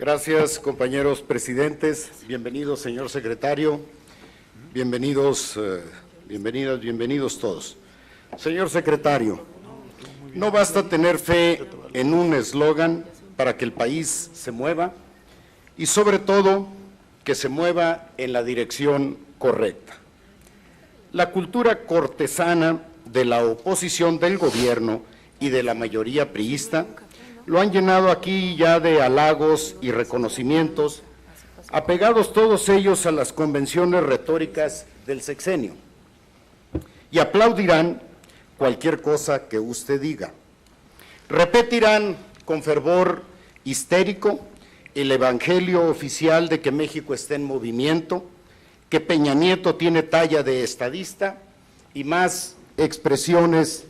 Gracias, compañeros presidentes. Bienvenidos, señor secretario. Bienvenidos, bienvenidos todos. Señor secretario, no basta tener fe en un eslogan para que el país se mueva y, sobre todo, que se mueva en la dirección correcta. La cultura cortesana de la oposición del gobierno y de la mayoría priista lo han llenado aquí ya de halagos y reconocimientos, apegados todos ellos a las convenciones retóricas del sexenio, y aplaudirán cualquier cosa que usted diga. Repetirán con fervor histérico el evangelio oficial de que México está en movimiento, que Peña Nieto tiene talla de estadista y más expresiones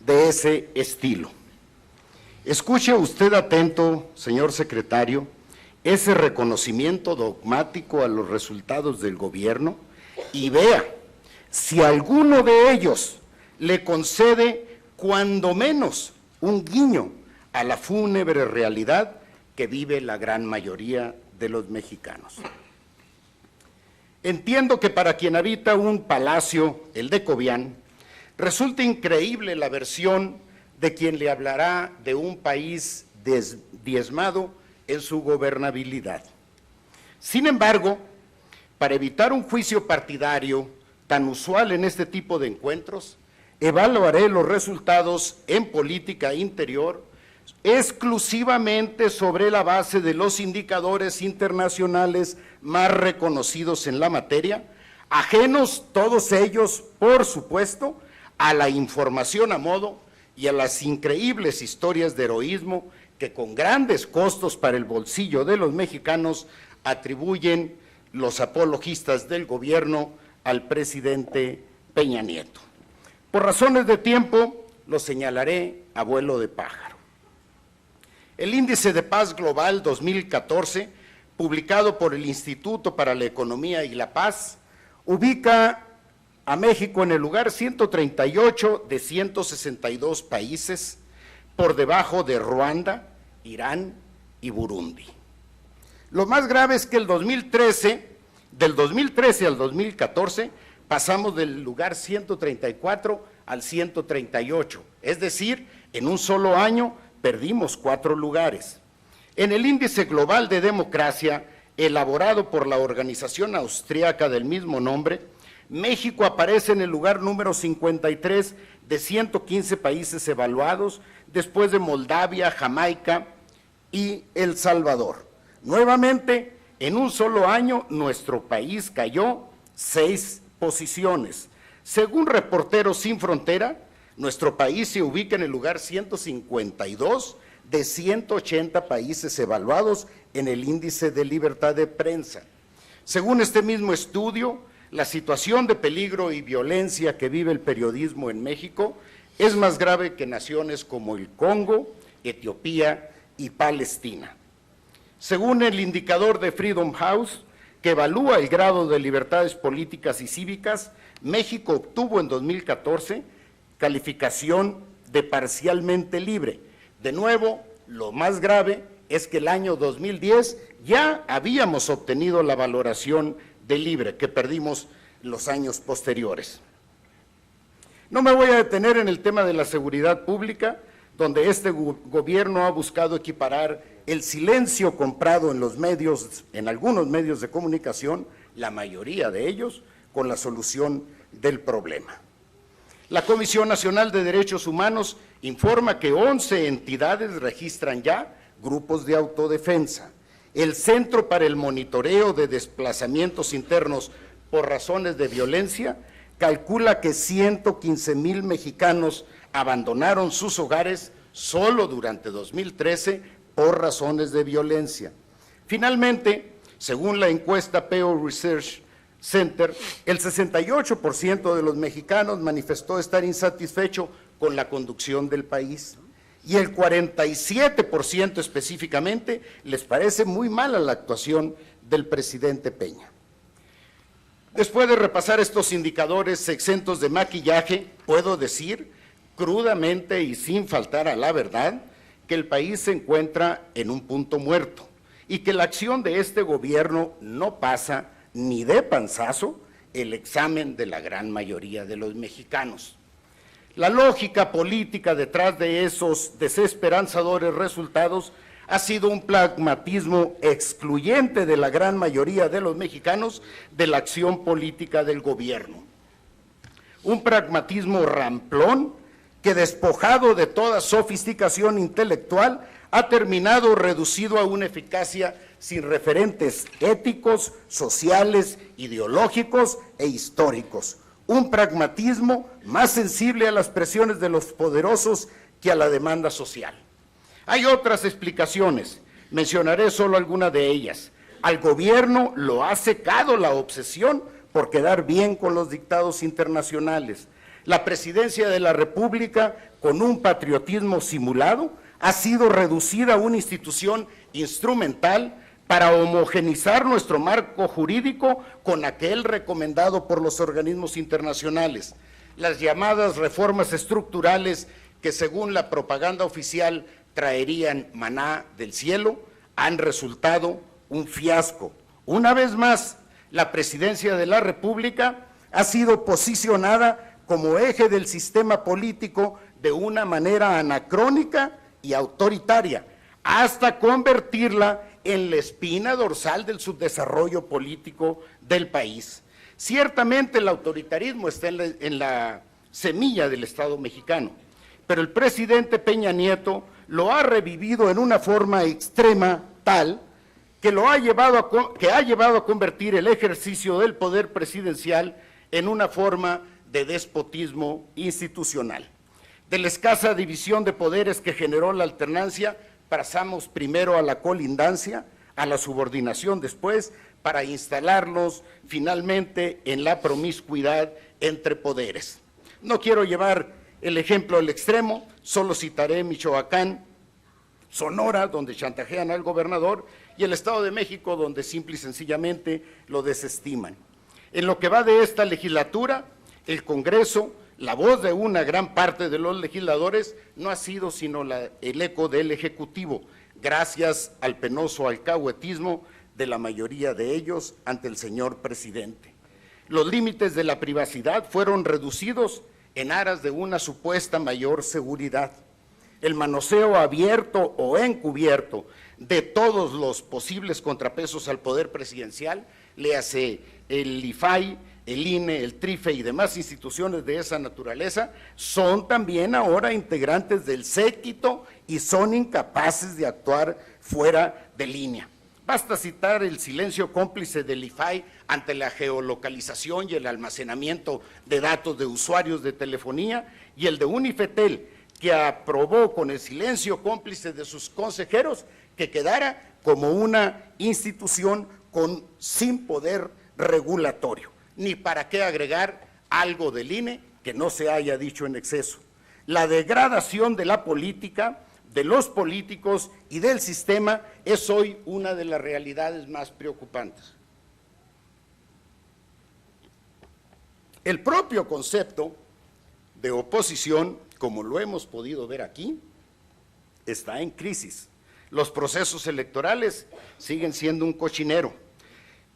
de ese estilo. Escuche usted atento, señor secretario, ese reconocimiento dogmático a los resultados del gobierno y vea si alguno de ellos le concede cuando menos un guiño a la fúnebre realidad que vive la gran mayoría de los mexicanos. Entiendo que para quien habita un palacio, el de Cobián, resulta increíble la versión de quien le hablará de un país diezmado en su gobernabilidad. Sin embargo, para evitar un juicio partidario tan usual en este tipo de encuentros, evaluaré los resultados en política interior exclusivamente sobre la base de los indicadores internacionales más reconocidos en la materia, ajenos todos ellos, por supuesto, a la información a modo y a las increíbles historias de heroísmo que con grandes costos para el bolsillo de los mexicanos atribuyen los apologistas del gobierno al presidente Peña Nieto. Por razones de tiempo, lo señalaré a vuelo de pájaro. El Índice de Paz Global 2014, publicado por el Instituto para la Economía y la Paz, ubica a México en el lugar 138 de 162 países, por debajo de Ruanda, Irán y Burundi. Lo más grave es que del 2013 al 2014, pasamos del lugar 134 al 138, es decir, en un solo año perdimos 4 lugares. En el Índice Global de Democracia, elaborado por la organización austríaca del mismo nombre, México aparece en el lugar número 53 de 115 países evaluados, después de Moldavia, Jamaica y El Salvador. Nuevamente, en un solo año, nuestro país cayó 6 posiciones. Según Reporteros Sin Frontera, nuestro país se ubica en el lugar 152 de 180 países evaluados en el Índice de Libertad de Prensa. Según este mismo estudio, la situación de peligro y violencia que vive el periodismo en México es más grave que naciones como el Congo, Etiopía y Palestina. Según el indicador de Freedom House, que evalúa el grado de libertades políticas y cívicas, México obtuvo en 2014 calificación de parcialmente libre. De nuevo, lo más grave es que el año 2010 ya habíamos obtenido la valoración de libre, que perdimos los años posteriores. No me voy a detener en el tema de la seguridad pública, donde este gobierno ha buscado equiparar el silencio comprado en los medios, en algunos medios de comunicación, la mayoría de ellos, con la solución del problema. La Comisión Nacional de Derechos Humanos informa que 11 entidades registran ya grupos de autodefensa. El Centro para el Monitoreo de Desplazamientos Internos por Razones de Violencia calcula que 115,000 mexicanos abandonaron sus hogares solo durante 2013 por razones de violencia. Finalmente, según la encuesta Pew Research Center, el 68% de los mexicanos manifestó estar insatisfecho con la conducción del país y el 47% específicamente les parece muy mala la actuación del presidente Peña. Después de repasar estos indicadores exentos de maquillaje, puedo decir crudamente y sin faltar a la verdad que el país se encuentra en un punto muerto y que la acción de este gobierno no pasa ni de panzazo el examen de la gran mayoría de los mexicanos. La lógica política detrás de esos desesperanzadores resultados ha sido un pragmatismo excluyente de la gran mayoría de los mexicanos de la acción política del gobierno. Un pragmatismo ramplón que, despojado de toda sofisticación intelectual, ha terminado reducido a una eficacia sin referentes éticos, sociales, ideológicos e históricos. Un pragmatismo más sensible a las presiones de los poderosos que a la demanda social. Hay otras explicaciones, mencionaré solo alguna de ellas. Al gobierno lo ha secado la obsesión por quedar bien con los dictados internacionales. La presidencia de la República, con un patriotismo simulado, ha sido reducida a una institución instrumental para homogenizar nuestro marco jurídico con aquel recomendado por los organismos internacionales. Las llamadas reformas estructurales que, según la propaganda oficial, traerían maná del cielo, han resultado un fiasco. Una vez más, la presidencia de la República ha sido posicionada como eje del sistema político de una manera anacrónica y autoritaria, hasta convertirla en la espina dorsal del subdesarrollo político del país. Ciertamente el autoritarismo está en la semilla del Estado mexicano, pero el presidente Peña Nieto lo ha revivido en una forma extrema tal que ha llevado a convertir el ejercicio del poder presidencial en una forma de despotismo institucional. De la escasa división de poderes que generó la alternancia, pasamos primero a la colindancia, a la subordinación después, para instalarlos finalmente en la promiscuidad entre poderes. No quiero llevar el ejemplo al extremo, solo citaré Michoacán, Sonora, donde chantajean al gobernador, y el Estado de México, donde simple y sencillamente lo desestiman. En lo que va de esta legislatura, el Congreso, la voz de una gran parte de los legisladores, no ha sido sino el eco del Ejecutivo, gracias al penoso alcahuetismo de la mayoría de ellos ante el señor presidente. Los límites de la privacidad fueron reducidos en aras de una supuesta mayor seguridad. El manoseo abierto o encubierto de todos los posibles contrapesos al poder presidencial, léase el IFAI, el INE, el TRIFE y demás instituciones de esa naturaleza, son también ahora integrantes del séquito y son incapaces de actuar fuera de línea. Basta citar el silencio cómplice del IFAI ante la geolocalización y el almacenamiento de datos de usuarios de telefonía, y el de Unifetel, que aprobó con el silencio cómplice de sus consejeros que quedara como una institución sin poder regulatorio. Ni para qué agregar algo del INE que no se haya dicho en exceso. La degradación de la política, de los políticos y del sistema es hoy una de las realidades más preocupantes. El propio concepto de oposición, como lo hemos podido ver aquí, está en crisis. Los procesos electorales siguen siendo un cochinero.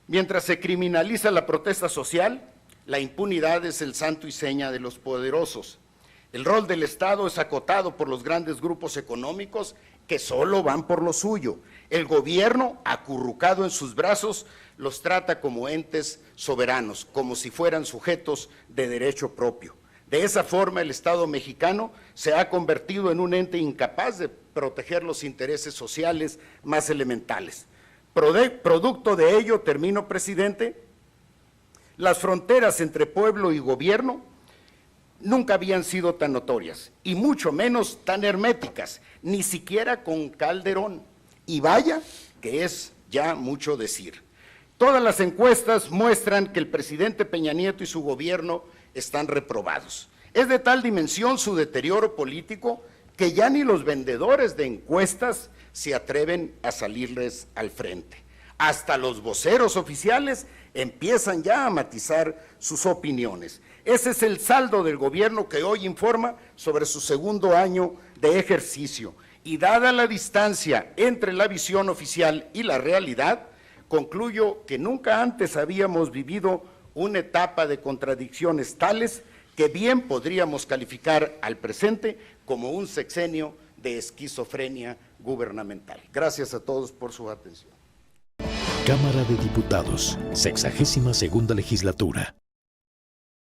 Mientras se criminaliza la protesta social, la impunidad es el santo y seña de los poderosos. El rol del Estado es acotado por los grandes grupos económicos que solo van por lo suyo. El gobierno, acurrucado en sus brazos, los trata como entes soberanos, como si fueran sujetos de derecho propio. De esa forma, el Estado mexicano se ha convertido en un ente incapaz de proteger los intereses sociales más elementales. Producto de ello, termino, presidente, las fronteras entre pueblo y gobierno nunca habían sido tan notorias, y mucho menos tan herméticas, ni siquiera con Calderón. Y vaya que es ya mucho decir. Todas las encuestas muestran que el presidente Peña Nieto y su gobierno están reprobados. Es de tal dimensión su deterioro político que ya ni los vendedores de encuestas se atreven a salirles al frente. Hasta los voceros oficiales empiezan ya a matizar sus opiniones. Ese es el saldo del gobierno que hoy informa sobre su segundo año de ejercicio. y dada la distancia entre la visión oficial y la realidad, concluyo que nunca antes habíamos vivido una etapa de contradicciones tales que bien podríamos calificar al presente como un sexenio de esquizofrenia gubernamental. Gracias a todos por su atención. Cámara de Diputados, 62ª legislatura.